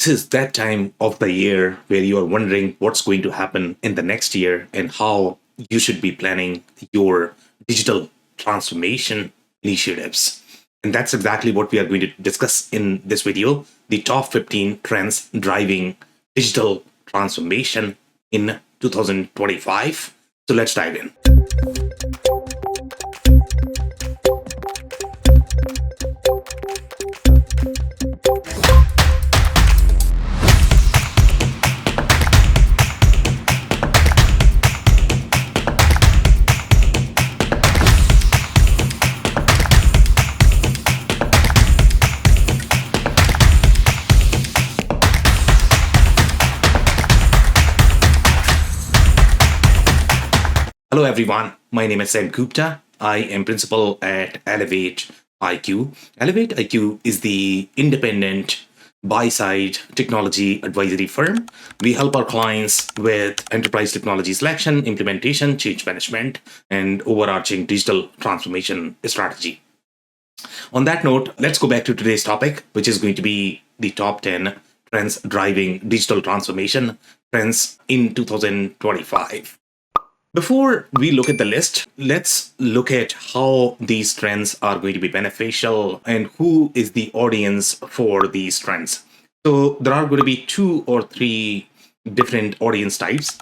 This is that time of the year where you are wondering what's going to happen in the next year and how you should be planning your digital transformation initiatives. And that's exactly what we are going to discuss in this video, the top 15 trends driving digital transformation in 2025. So let's dive in. Hello, everyone. My name is Sam Gupta. I am principal at Elevate IQ. Elevate IQ is the independent buy-side technology advisory firm. We help our clients with enterprise technology selection, implementation, change management, and overarching digital transformation strategy. On that note, let's go back to today's topic, which is going to be the top 10 trends driving digital transformation trends in 2025. Before we look at the list, let's look at how these trends are going to be beneficial and who is the audience for these trends. So there are going to be 2 or 3 different audience types.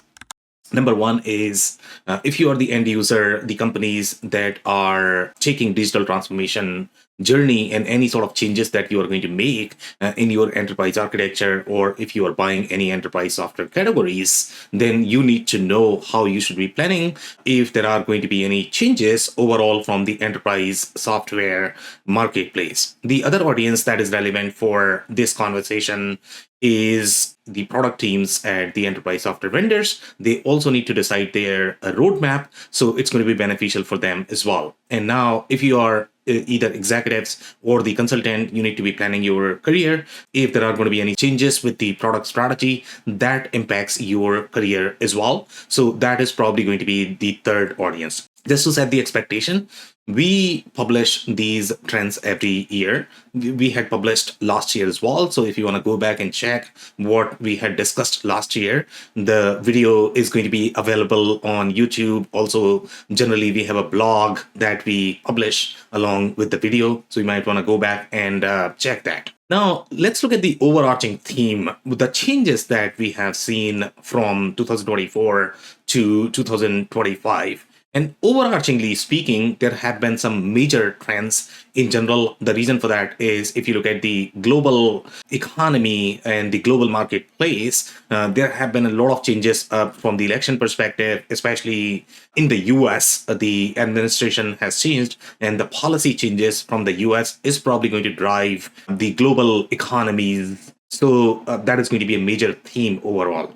Number one is if you are the end user, the companies that are taking digital transformation journey and any sort of changes that you are going to make in your enterprise architecture, or if you are buying any enterprise software categories, then you need to know how you should be planning if there are going to be any changes overall from the enterprise software marketplace. The other audience that is relevant for this conversation is the product teams at the enterprise software vendors. They also need to decide their roadmap, so it's going to be beneficial for them as well. And now, if you are either executives or the consultant, you need to be planning your career. If there are going to be any changes with the product strategy, that impacts your career as well. So that is probably going to be the third audience. Just to set the expectation, we publish these trends every year. We had published last year as well. So if you want to go back and check what we had discussed last year, the video is going to be available on YouTube. Also, generally, we have a blog that we publish along with the video. So you might want to go back and check that. Now, let's look at the overarching theme with the changes that we have seen from 2024 to 2025. And overarchingly speaking, there have been some major trends in general. The reason for that is if you look at the global economy and the global marketplace, there have been a lot of changes from the election perspective, especially in the US. The administration has changed, and the policy changes from the US is probably going to drive the global economies. So that is going to be a major theme overall.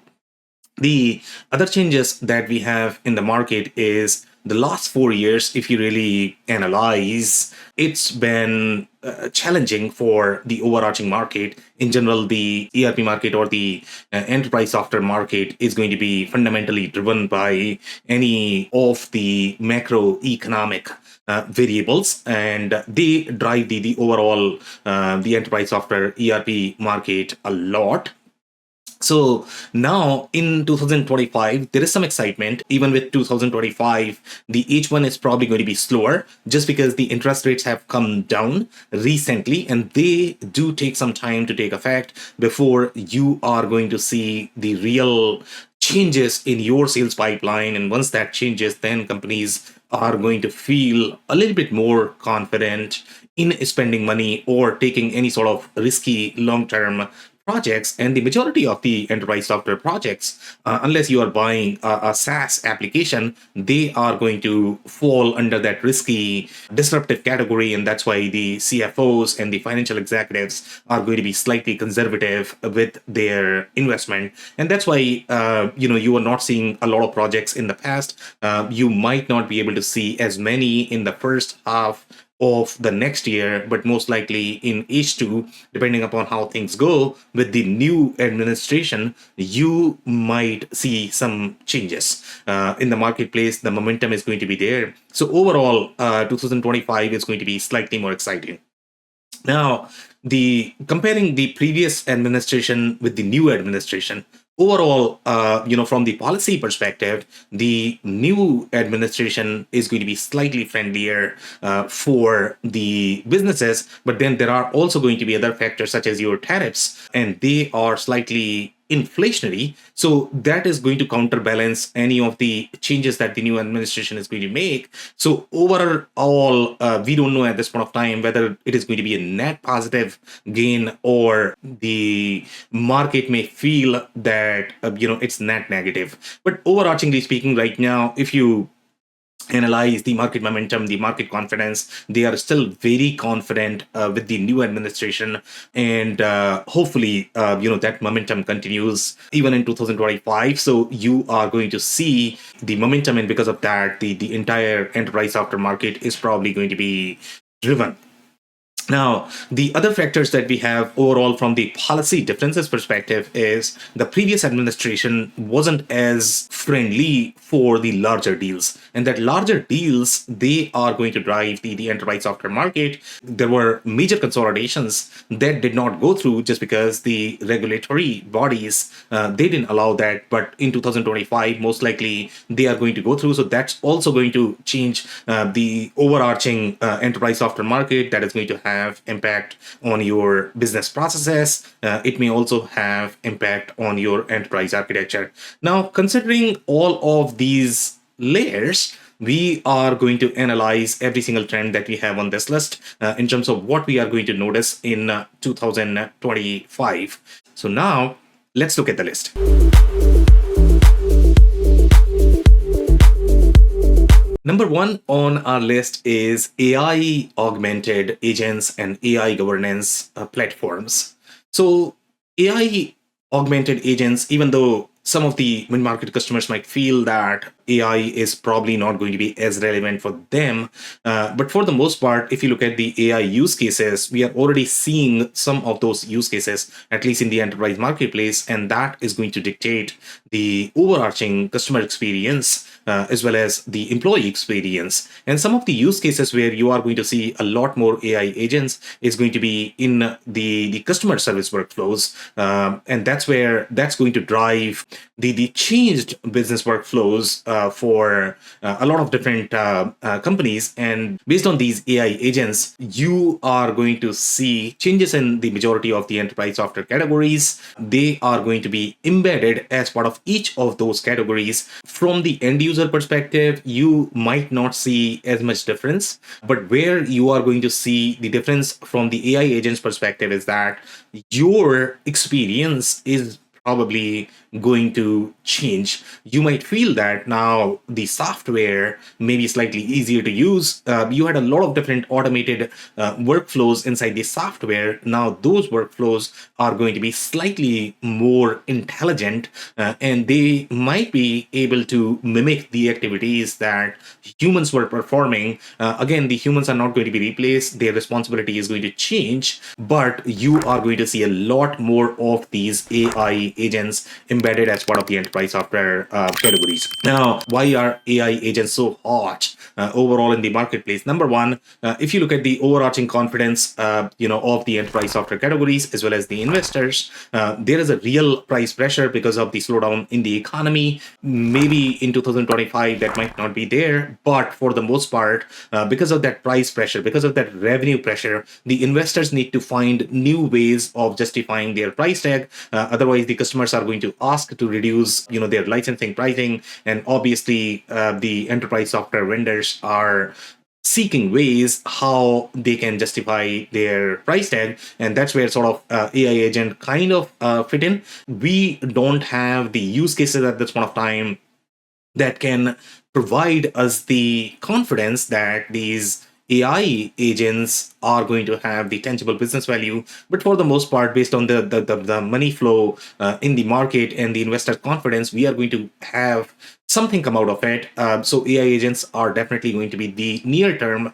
The other changes that we have in the market is the last 4 years, if you really analyze, it's been challenging for the overarching market. In general, the ERP market or the enterprise software market is going to be fundamentally driven by any of the macroeconomic variables, and they drive the overall the enterprise software ERP market a lot. So now in 2025, there is some excitement. Even with 2025, the H1 is probably going to be slower just because the interest rates have come down recently, and they do take some time to take effect before you are going to see the real changes in your sales pipeline. And once that changes, then companies are going to feel a little bit more confident in spending money or taking any sort of risky long-term projects. And the majority of the enterprise software projects, unless you are buying a SaaS application, they are going to fall under that risky disruptive category. And that's why the CFOs and the financial executives are going to be slightly conservative with their investment. And that's why you are not seeing a lot of projects in the past. You might not be able to see as many in the first half of the next year, but most likely in H2, depending upon how things go with the new administration, you might see some changes in the marketplace. The momentum is going to be there. So overall, 2025 is going to be slightly more exciting. Now, the comparing the previous administration with the new administration, overall, from the policy perspective, the new administration is going to be slightly friendlier for the businesses. But then there are also going to be other factors such as your tariffs, and they are slightly inflationary. So that is going to counterbalance any of the changes that the new administration is going to make. So overall, we don't know at this point of time whether it is going to be a net positive gain, or the market may feel that it's net negative. But overarchingly speaking, right now, if you analyze the market momentum, the market confidence, they are still very confident with the new administration, and hopefully, that momentum continues even in 2025. So you are going to see the momentum, and because of that, the entire enterprise software market is probably going to be driven. Now, the other factors that we have overall from the policy differences perspective is the previous administration wasn't as friendly for the larger deals. And that larger deals, they are going to drive the enterprise software market. There were major consolidations that did not go through just because the regulatory bodies, they didn't allow that. But in 2025, most likely they are going to go through. So that's also going to change the overarching enterprise software market. That is going to have impact on your business processes. It may also have impact on your enterprise architecture. Now, considering all of these layers, we are going to analyze every single trend that we have on this list in terms of what we are going to notice in 2025. So now let's look at the list. Number one on our list is AI augmented agents and AI governance platforms. So AI augmented agents, even though some of the mid-market customers might feel that AI is probably not going to be as relevant for them. But for the most part, if you look at the AI use cases, we are already seeing some of those use cases, at least in the enterprise marketplace, and that is going to dictate the overarching customer experience as well as the employee experience. And some of the use cases where you are going to see a lot more AI agents is going to be in the customer service workflows. And that's where that's going to drive the changed business workflows for a lot of different companies. And based on these AI agents, you are going to see changes in the majority of the enterprise software categories. They are going to be embedded as part of each of those categories. From the end user perspective, you might not see as much difference, but where you are going to see the difference from the AI agents perspective is that your experience is probably going to change. You might feel that now the software may be slightly easier to use. You had a lot of different automated workflows inside the software. Now those workflows are going to be slightly more intelligent, and they might be able to mimic the activities that humans were performing. Again, the humans are not going to be replaced. Their responsibility is going to change, but you are going to see a lot more of these AI agents embedded as part of the enterprise software categories. Now, why are AI agents so hot overall in the marketplace? Number one, if you look at the overarching confidence, of the enterprise software categories as well as the investors, there is a real price pressure because of the slowdown in the economy. Maybe in 2025 that might not be there, but for the most part, because of that price pressure, because of that revenue pressure, the investors need to find new ways of justifying their price tag. Otherwise, the customers are going to ask to reduce their licensing pricing, and obviously the enterprise software vendors are seeking ways how they can justify their price tag, and that's where sort of AI agent kind of fit in. We don't have the use cases at this point of time that can provide us the confidence that these AI agents are going to have the tangible business value. But for the most part, based on the money flow in the market and the investor confidence, we are going to have something come out of it. So AI agents are definitely going to be the near-term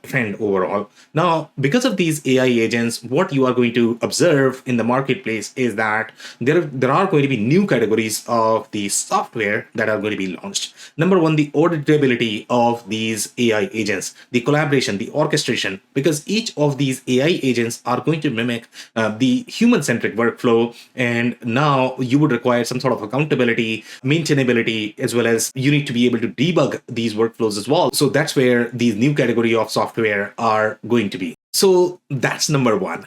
trend overall. Now, because of these AI agents, what you are going to observe in the marketplace is that there are going to be new categories of the software that are going to be launched. Number one, the auditability of these AI agents, the collaboration, the orchestration, because each of these AI agents are going to mimic the human-centric workflow, and now you would require some sort of accountability, maintainability, as well as you need to be able to debug these workflows as well. So that's where these new category of software are going to be. So that's number one.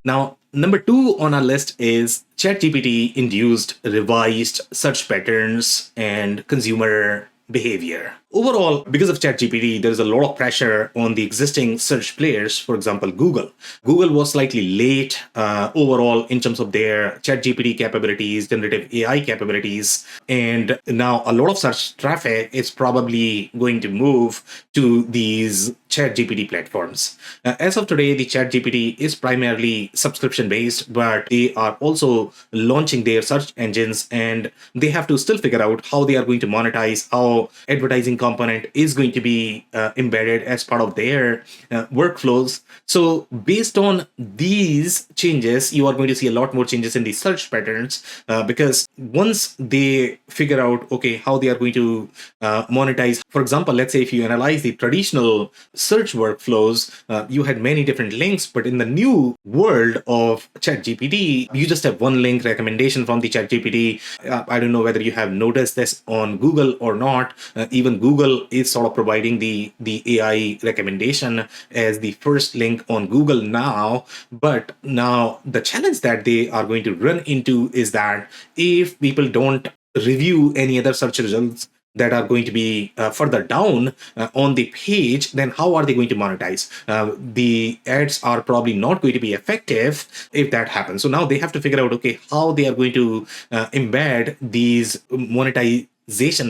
Now, number two on our list is ChatGPT induced revised search patterns and consumer behavior. Overall, because of ChatGPT, there is a lot of pressure on the existing search players. For example, Google. Google was slightly late overall in terms of their ChatGPT capabilities, generative AI capabilities, and now a lot of search traffic is probably going to move to these ChatGPT platforms. As of today, the ChatGPT is primarily subscription based, but they are also launching their search engines, and they have to still figure out how they are going to monetize, how advertising component is going to be embedded as part of their workflows. So based on these changes, you are going to see a lot more changes in the search patterns because once they figure out, okay, how they are going to monetize. For example, let's say if you analyze the traditional search workflows, you had many different links, but in the new world of ChatGPT, you just have one link recommendation from the ChatGPT. I don't know whether you have noticed this on Google or not. Even Google is sort of providing the AI recommendation as the first link on Google now. But now the challenge that they are going to run into is that if people don't review any other search results that are going to be further down on the page, then how are they going to monetize? The ads are probably not going to be effective if that happens. So now they have to figure out, okay, how they are going to embed these monetization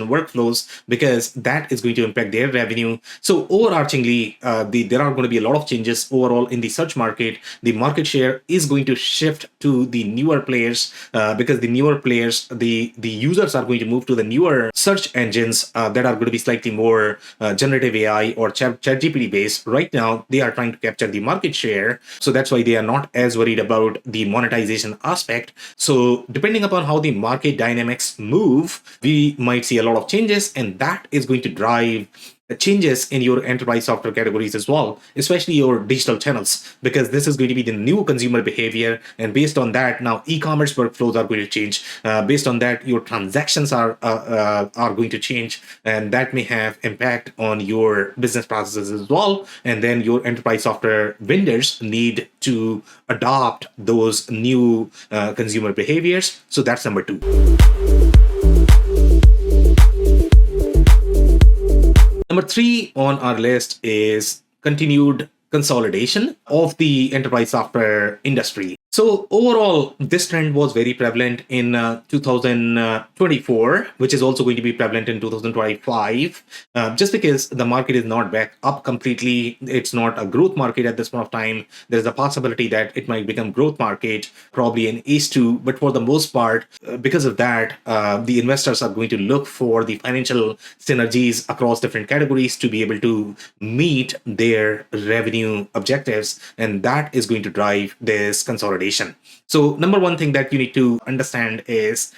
workflows, because that is going to impact their revenue. So overarchingly, there are going to be a lot of changes overall in the search market. The market share is going to shift to the newer players because the newer players, the users are going to move to the newer search engines that are going to be slightly more generative AI or ChatGPT based. Right now, they are trying to capture the market share. So that's why they are not as worried about the monetization aspect. So depending upon how the market dynamics move, we might see a lot of changes, and that is going to drive changes in your enterprise software categories as well, especially your digital channels, because this is going to be the new consumer behavior. And based on that, now e-commerce workflows are going to change. Based on that, your transactions are going to change, and that may have impact on your business processes as well. And then your enterprise software vendors need to adopt those new consumer behaviors. So that's number two. Number three on our list is continued consolidation of the enterprise software industry. So overall, this trend was very prevalent in 2024, which is also going to be prevalent in 2025. Just because the market is not back up completely, it's not a growth market at this point of time. There's a possibility that it might become growth market, probably in H2. But for the most part, because of that, the investors are going to look for the financial synergies across different categories to be able to meet their revenue objectives, and that is going to drive this consolidation. So number one thing that you need to understand is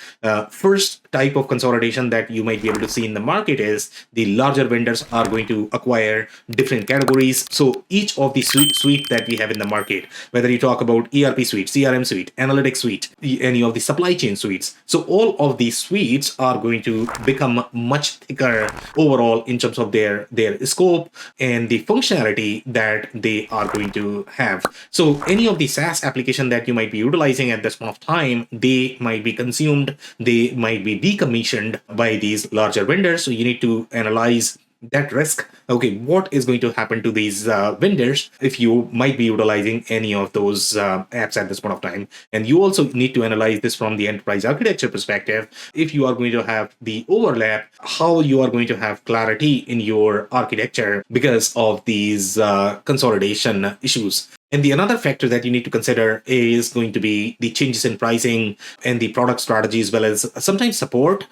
first type of consolidation that you might be able to see in the market is the larger vendors are going to acquire different categories. So each of the suite that we have in the market, whether you talk about ERP suite, CRM suite, analytics suite, any of the supply chain suites, so all of these suites are going to become much thicker overall in terms of their scope and the functionality that they are going to have. So any of the SaaS application that you might be utilizing at this point of time, they might be consumed, they might be decommissioned by these larger vendors. So you need to analyze that risk. Okay, what is going to happen to these vendors if you might be utilizing any of those apps at this point of time? And you also need to analyze this from the enterprise architecture perspective. If you are going to have the overlap, how you are going to have clarity in your architecture because of these consolidation issues. And the another factor that you need to consider is going to be the changes in pricing and the product strategy, as well as sometimes support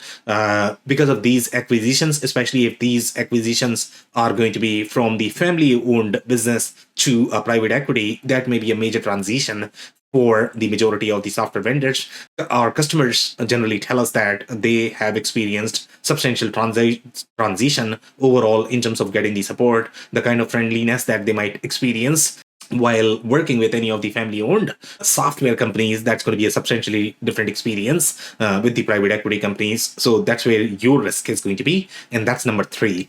because of these acquisitions, especially if these acquisitions are going to be from the family owned business to a private equity. That may be a major transition for the majority of the software vendors. Our customers generally tell us that they have experienced substantial transition overall in terms of getting the support, the kind of friendliness that they might experience while working with any of the family owned software companies. That's going to be a substantially different experience with the private equity companies. So that's where your risk is going to be. And that's number three.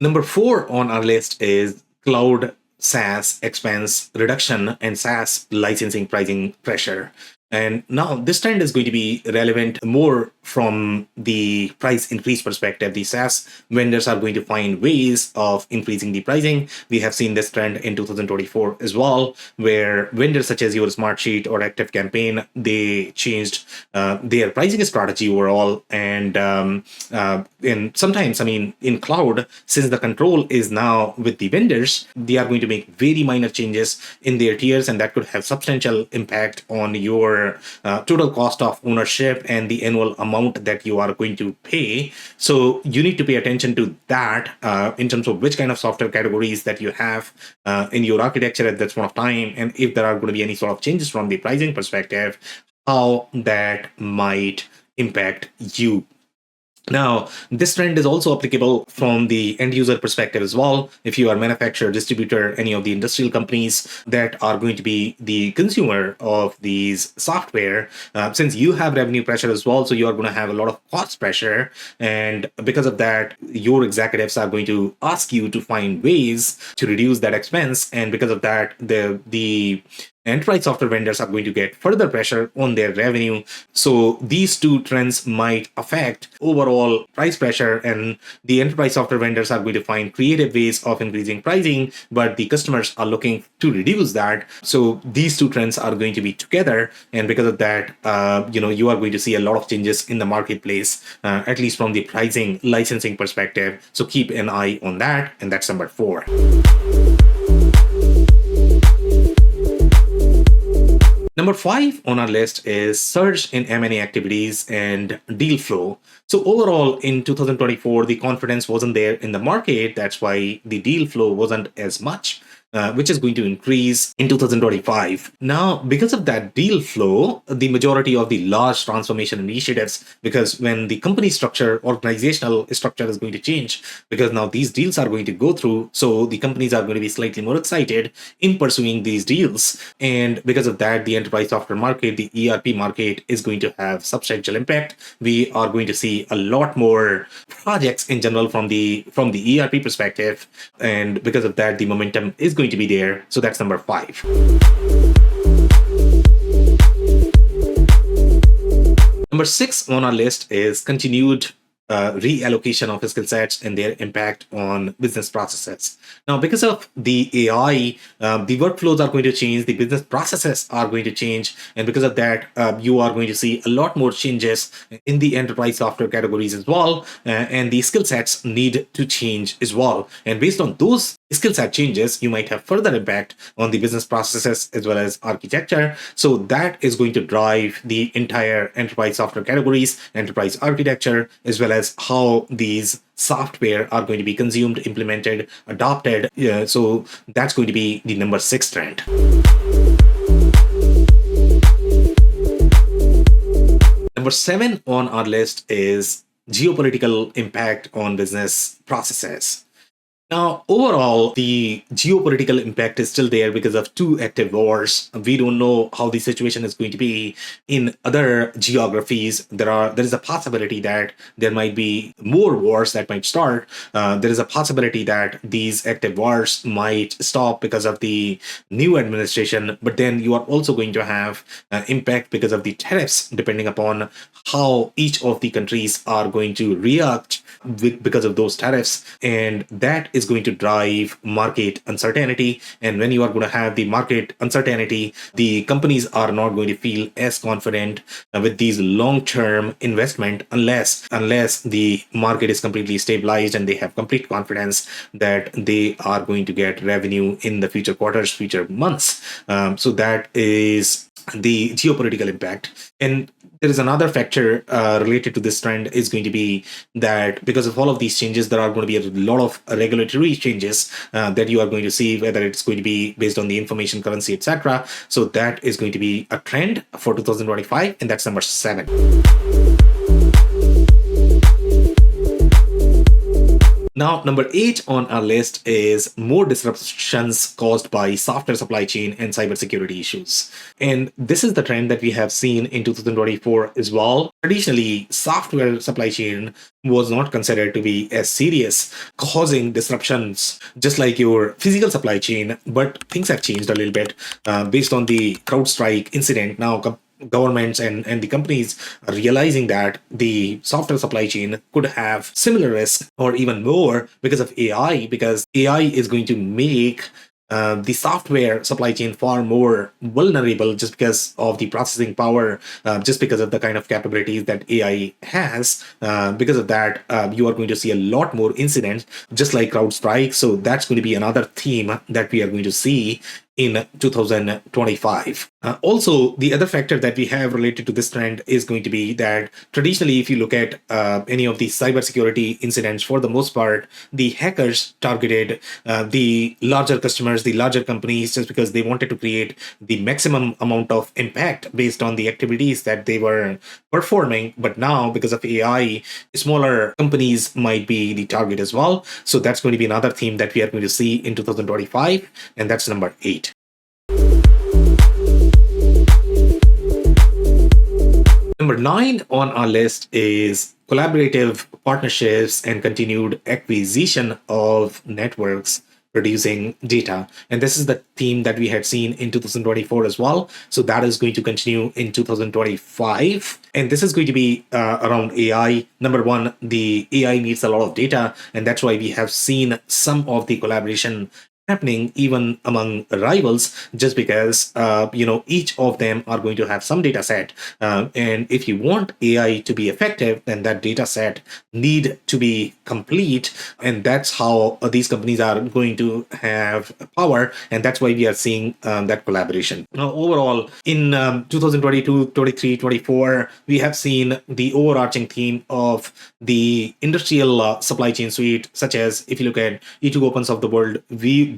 Number four on our list is cloud SaaS expense reduction and SaaS licensing pricing pressure. And now this trend is going to be relevant more from the price increase perspective. The SaaS vendors are going to find ways of increasing the pricing. We have seen this trend in 2024 as well, where vendors such as your Smartsheet or ActiveCampaign, they changed their pricing strategy overall. And sometimes, I mean, in cloud, since the control is now with the vendors, they are going to make very minor changes in their tiers, and that could have substantial impact on your total cost of ownership and the annual amount that you are going to pay. So you need to pay attention to that in terms of which kind of software categories that you have in your architecture at that point of time, and if there are going to be any sort of changes from the pricing perspective, how that might impact you. Now, this trend is also applicable from the end user perspective as well. If you are manufacturer, distributor, any of the industrial companies that are going to be the consumer of these software, since you have revenue pressure as well, so you are going to have a lot of cost pressure. And because of that, your executives are going to ask you to find ways to reduce that expense. And because of that, the enterprise software vendors are going to get further pressure on their revenue. So these two trends might affect overall price pressure, and the enterprise software vendors are going to find creative ways of increasing pricing, but the customers are looking to reduce that. So these two trends are going to be together, and because of that, you are going to see a lot of changes in the marketplace, at least from the pricing licensing perspective. So keep an eye on that, and that's number four. Number five on our list is surge in M&A activities and deal flow. So overall, in 2024, the confidence wasn't there in the market. That's why the deal flow wasn't as much, which is going to increase in 2025. Now, because of that deal flow, the majority of the large transformation initiatives, because when the company structure, organizational structure is going to change, because now these deals are going to go through, so the companies are going to be slightly more excited in pursuing these deals. And because of that, the enterprise software market, the ERP market, is going to have substantial impact. We are going to see a lot more projects in general from the ERP perspective. And because of that, the momentum is going to be there. So that's number five. Number six on our list is continued reallocation of skill sets and their impact on business processes. Now, because of the AI, the workflows are going to change, the business processes are going to change, and because of that, you are going to see a lot more changes in the enterprise software categories as well, and the skill sets need to change as well. And based on those skill set changes, you might have further impact on the business processes as well as architecture. So that is going to drive the entire enterprise software categories, enterprise architecture, as well as how these software are going to be consumed, implemented, adopted. So that's going to be the number six trend. Number seven on our list is geopolitical impact on business processes. Now, overall, the geopolitical impact is still there because of two active wars. We don't know how the situation is going to be in other geographies. There is a possibility that there might be more wars that might start. There is a possibility that these active wars might stop because of the new administration. But then you are also going to have impact because of the tariffs, depending upon how each of the countries are going to react because of those tariffs. And that is going to drive market uncertainty. And when you are going to have the market uncertainty, the companies are not going to feel as confident with these long-term investment unless the market is completely stabilized and they have complete confidence that they are going to get revenue in the future quarters, future months. So that is the geopolitical impact. And there is another factor related to this trend is going to be that because of all of these changes, there are going to be a lot of regulatory changes that you are going to see, whether it's going to be based on the information currency, etc. So that is going to be a trend for 2025, and that's number 7. Now, number 8 on our list is more disruptions caused by software supply chain and cybersecurity issues. And this is the trend that we have seen in 2024 as well. Traditionally, software supply chain was not considered to be as serious, causing disruptions just like your physical supply chain. But things have changed a little bit based on the CrowdStrike incident. Now, governments and the companies are realizing that the software supply chain could have similar risk or even more because of AI, because AI is going to make the software supply chain far more vulnerable just because of the processing power, just because of the kind of capabilities that AI has. Because of that, you are going to see a lot more incidents, just like CrowdStrike. So that's going to be another theme that we are going to see in 2025. Also, the other factor that we have related to this trend is going to be that traditionally, if you look at any of these cybersecurity incidents, for the most part, the hackers targeted the larger customers, the larger companies, just because they wanted to create the maximum amount of impact based on the activities that they were performing. But now, because of AI, smaller companies might be the target as well. So that's going to be another theme that we are going to see in 2025, and that's number 8. Number 9 on our list is collaborative partnerships and continued acquisition of networks producing data. And this is the theme that we had seen in 2024 as well. So that is going to continue in 2025. And this is going to be around AI. Number 1, the AI needs a lot of data. And that's why we have seen some of the collaboration happening even among rivals, just because each of them are going to have some data set, and if you want AI to be effective, then that data set need to be complete, and that's how these companies are going to have power, and that's why we are seeing that collaboration. Now, overall, in 2022, 23, 24, we have seen the overarching theme of the industrial supply chain suite, such as if you look at E2opens of the world,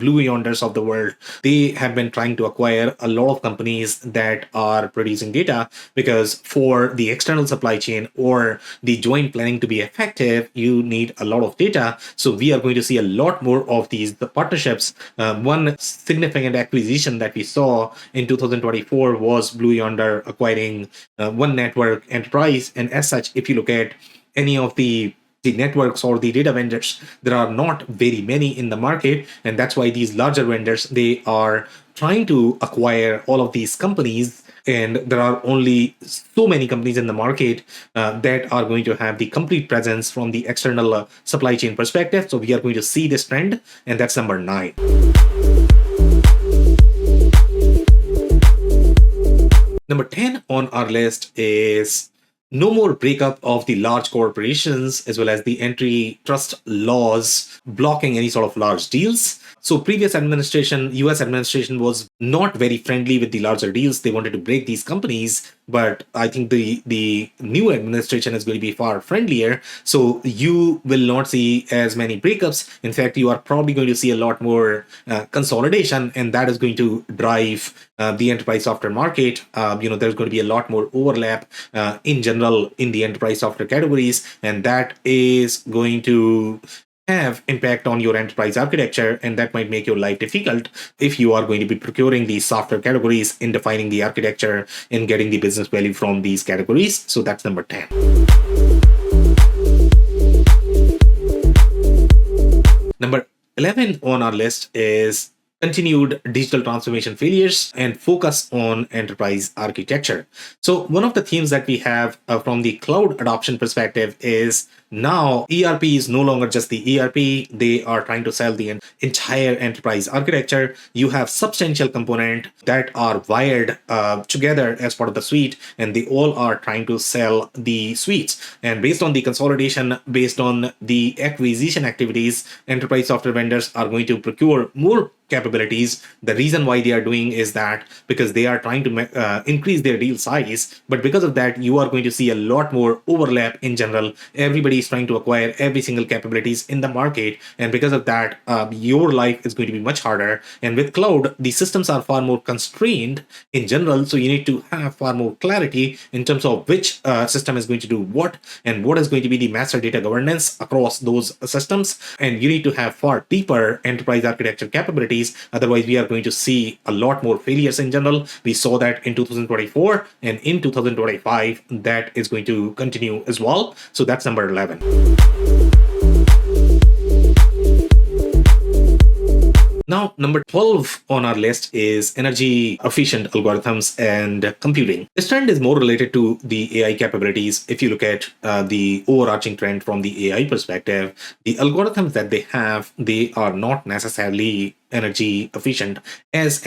Blue Yonders of the world, they have been trying to acquire a lot of companies that are producing data, because for the external supply chain or the joint planning to be effective, you need a lot of data. So we are going to see a lot more of these partnerships. One significant acquisition that we saw in 2024 was Blue Yonder acquiring One Network Enterprise. And as such, if you look at any of the networks or the data vendors, there are not very many in the market, and that's why these larger vendors, they are trying to acquire all of these companies, and there are only so many companies in the market that are going to have the complete presence from the external supply chain perspective. So we are going to see this trend, and that's number 9. Number 10 on our list is no more breakup of the large corporations, as well as the antitrust laws blocking any sort of large deals. So previous administration, US administration, was not very friendly with the larger deals. They wanted to break these companies, but I think the new administration is going to be far friendlier. So you will not see as many breakups. In fact, you are probably going to see a lot more consolidation, and that is going to drive the enterprise software market. There's going to be a lot more overlap in general in the enterprise software categories, and that is going to have impact on your enterprise architecture, and that might make your life difficult if you are going to be procuring these software categories in defining the architecture and getting the business value from these categories. So that's number 10. Number 11 on our list is continued digital transformation failures and focus on enterprise architecture. So one of the themes that we have from the cloud adoption perspective is Now ERP is no longer just the ERP. They are trying to sell the entire enterprise architecture. You have substantial component that are wired together as part of the suite, and they all are trying to sell the suites. And based on the consolidation, based on the acquisition activities, enterprise software vendors are going to procure more capabilities. The reason why they are doing is that because they are trying to increase their deal size, but because of that you are going to see a lot more overlap in general. Everybody is trying to acquire every single capabilities in the market, and because of that your life is going to be much harder. And with cloud, the systems are far more constrained in general, so you need to have far more clarity in terms of which system is going to do what, and what is going to be the master data governance across those systems. And you need to have far deeper enterprise architecture capabilities. Otherwise, we are going to see a lot more failures in general. We saw that in 2024, and in 2025, that is going to continue as well. So that's number 11. Now, number 12 on our list is energy efficient algorithms and computing. This trend is more related to the AI capabilities. If you look at the overarching trend from the AI perspective, the algorithms that they have, they are not necessarily energy efficient as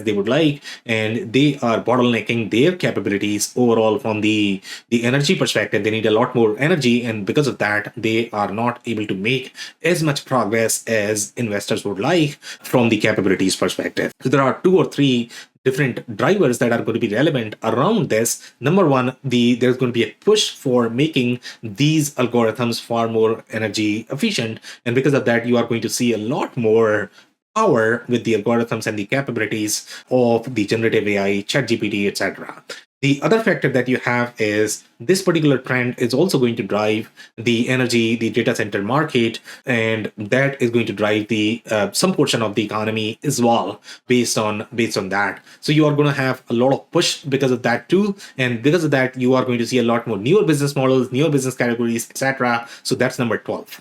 they would like, and they are bottlenecking their capabilities overall. From the energy perspective, they need a lot more energy, and because of that they are not able to make as much progress as investors would like from the capabilities perspective. So there are two or three different drivers that are going to be relevant around this. Number one, there's going to be a push for making these algorithms far more energy efficient, and because of that you are going to see a lot more power with the algorithms and the capabilities of the generative AI, ChatGPT, etc. The other factor that you have is this particular trend is also going to drive the energy, the data center market, and that is going to drive the some portion of the economy as well based on that. So you are going to have a lot of push because of that too, and because of that you are going to see a lot more newer business models, newer business categories, etc. So that's number 12.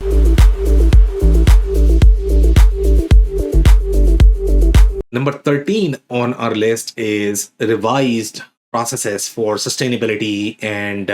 Number 13 on our list is revised processes for sustainability and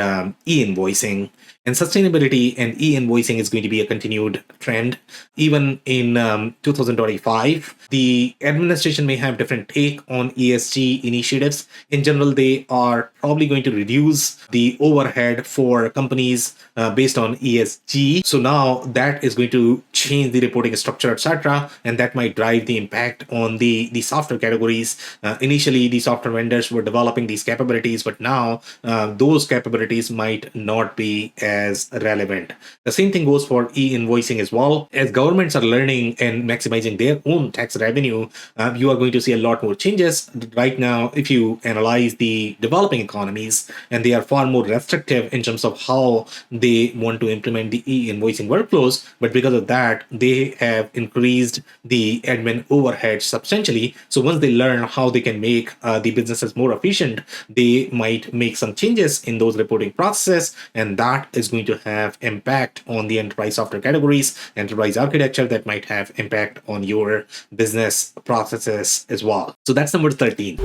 e-invoicing. And sustainability and e-invoicing is going to be a continued trend. Even in 2025, the administration may have different take on ESG initiatives. In general, they are probably going to reduce the overhead for companies based on ESG. So now that is going to change the reporting structure, etc., and that might drive the impact on the software categories. Initially, the software vendors were developing these capabilities, but now those capabilities might not be as relevant. The same thing goes for e-invoicing as well. As governments are learning and maximizing their own tax revenue, you are going to see a lot more changes. Right now, if you analyze the developing economies, and they are far more restrictive in terms of how they want to implement the e-invoicing workflows, but because of that, they have increased the admin overhead substantially. So once they learn how they can make the businesses more efficient, they might make some changes in those reporting processes, and that is going to have impact on the enterprise software categories, enterprise architecture, that might have impact on your business processes as well. So that's number 13.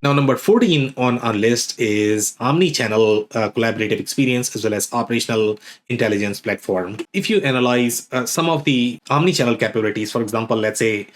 Now, number 14 on our list is omni-channel collaborative experience as well as operational intelligence platform. If you analyze some of the omni-channel capabilities, for example, let's say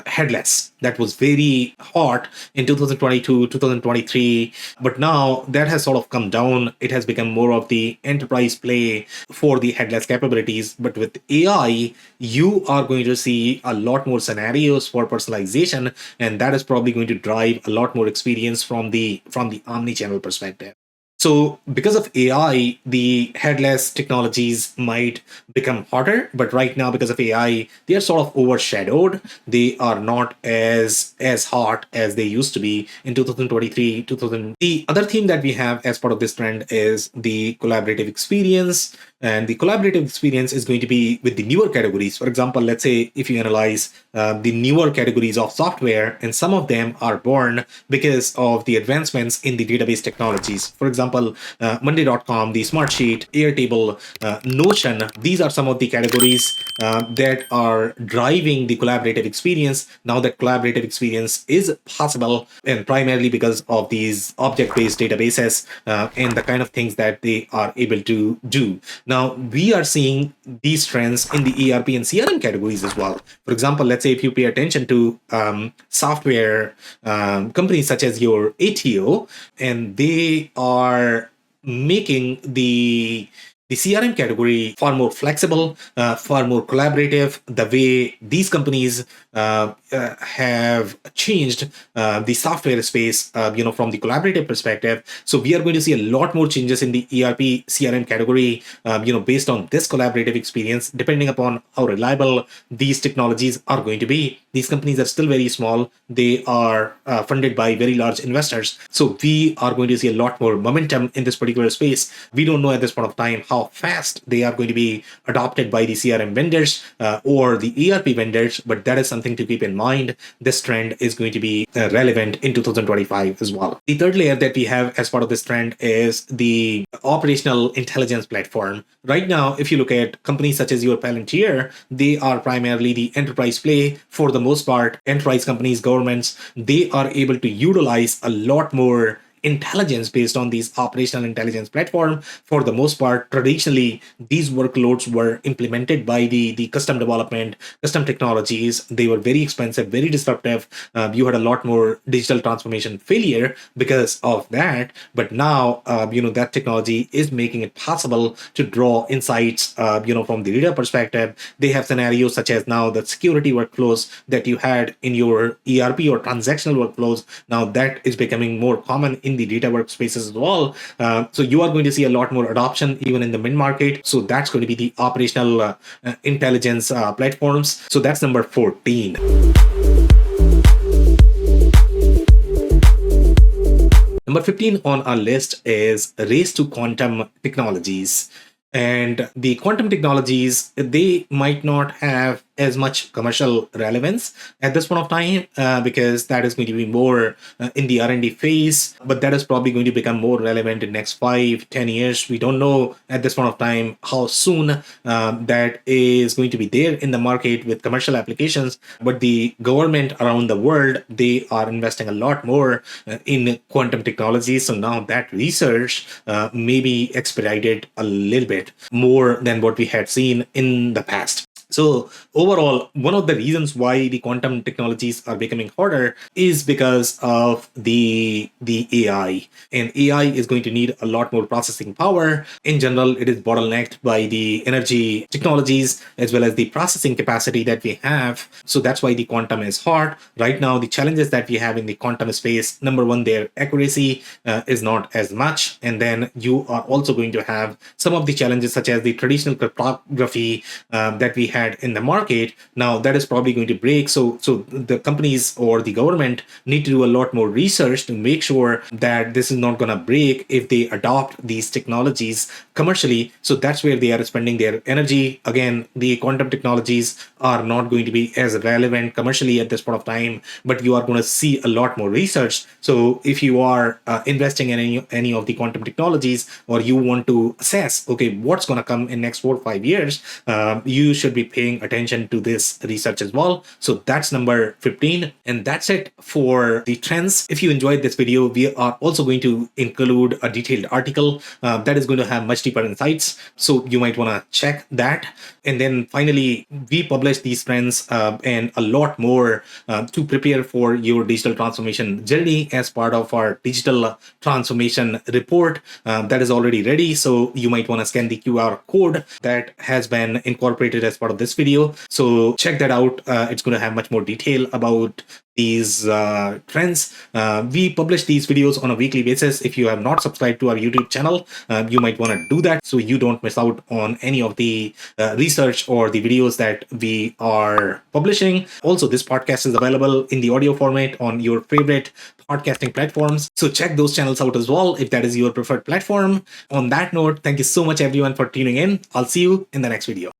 headless, that was very hot in 2022, 2023, but now that has sort of come down. It has become more of the enterprise play for the headless capabilities. But with AI, you are going to see a lot more scenarios for personalization, and that is probably going to drive a lot more experience from the omni-channel perspective. So because of AI, the headless technologies might become hotter, but right now because of AI, they are sort of overshadowed. They are not as hot as they used to be in 2023, 2000. The other theme that we have as part of this trend is the collaborative experience. And the collaborative experience is going to be with the newer categories. For example, let's say if you analyze the newer categories of software, and some of them are born because of the advancements in the database technologies. For example, Monday.com, the Smartsheet, Airtable, Notion, these are some of the categories that are driving the collaborative experience. Now that collaborative experience is possible, and primarily because of these object-based databases and the kind of things that they are able to do. Now, we are seeing these trends in the ERP and CRM categories as well. For example, let's say if you pay attention to software companies such as your ATO, and they are making the CRM category far more flexible, far more collaborative. The way these companies have changed the software space, from the collaborative perspective. So we are going to see a lot more changes in the ERP CRM category, based on this collaborative experience, depending upon how reliable these technologies are going to be. These companies are still very small. They are funded by very large investors. So we are going to see a lot more momentum in this particular space. We don't know at this point of time how fast they are going to be adopted by the CRM vendors or the ERP vendors, but that is something to keep in mind. This trend is going to be relevant in 2025 as well. The third layer that we have as part of this trend is the operational intelligence platform. Right now, if you look at companies such as your Palantir, they are primarily the enterprise play. For the most part, enterprise companies, governments, they are able to utilize a lot more intelligence based on these operational intelligence platform. For the most part, traditionally, these workloads were implemented by the custom development, custom technologies. They were very expensive, very disruptive. You had a lot more digital transformation failure because of that. But now, that technology is making it possible to draw insights, from the data perspective. They have scenarios such as now the security workflows that you had in your ERP or transactional workflows. Now that is becoming more common in the data workspaces as well. So you are going to see a lot more adoption even in the mid-market. So that's going to be the operational intelligence platforms. So that's number 14. Number 15 on our list is race to quantum technologies. And the quantum technologies, they might not have as much commercial relevance at this point of time because that is going to be more in the R&D phase, but that is probably going to become more relevant in next 5-10 years. We don't know at this point of time how soon that is going to be there in the market with commercial applications, but the government around the world, they are investing a lot more in quantum technology. So now that research may be expedited a little bit more than what we had seen in the past. So overall, one of the reasons why the quantum technologies are becoming harder is because of the AI. And AI is going to need a lot more processing power. In general, it is bottlenecked by the energy technologies as well as the processing capacity that we have. So that's why the quantum is hard. Right now, the challenges that we have in the quantum space, number one, their accuracy is not as much. And then you are also going to have some of the challenges such as the traditional cryptography that we had in the market. Now that is probably going to break. So the companies or the government need to do a lot more research to make sure that this is not going to break if they adopt these technologies commercially. So that's where they are spending their energy. Again, the quantum technologies are not going to be as relevant commercially at this point of time, but you are going to see a lot more research. So if you are investing in any of the quantum technologies, or you want to assess, okay, what's going to come in next 4 or 5 years, you should be paying attention to this research as well. So that's number 15. And that's it for the trends. If you enjoyed this video, we are also going to include a detailed article that is going to have much deeper insights. So you might want to check that. And then finally, we publish these trends and a lot more to prepare for your digital transformation journey as part of our digital transformation report that is already ready. So you might want to scan the QR code that has been incorporated as part of on this video. So check that out. It's going to have much more detail about these trends. We publish these videos on a weekly basis. If you have not subscribed to our YouTube channel, you might want to do that so you don't miss out on any of the research or the videos that we are publishing. Also, this podcast is available in the audio format on your favorite podcasting platforms. So check those channels out as well if that is your preferred platform. On that note, thank you so much everyone for tuning in. I'll see you in the next video.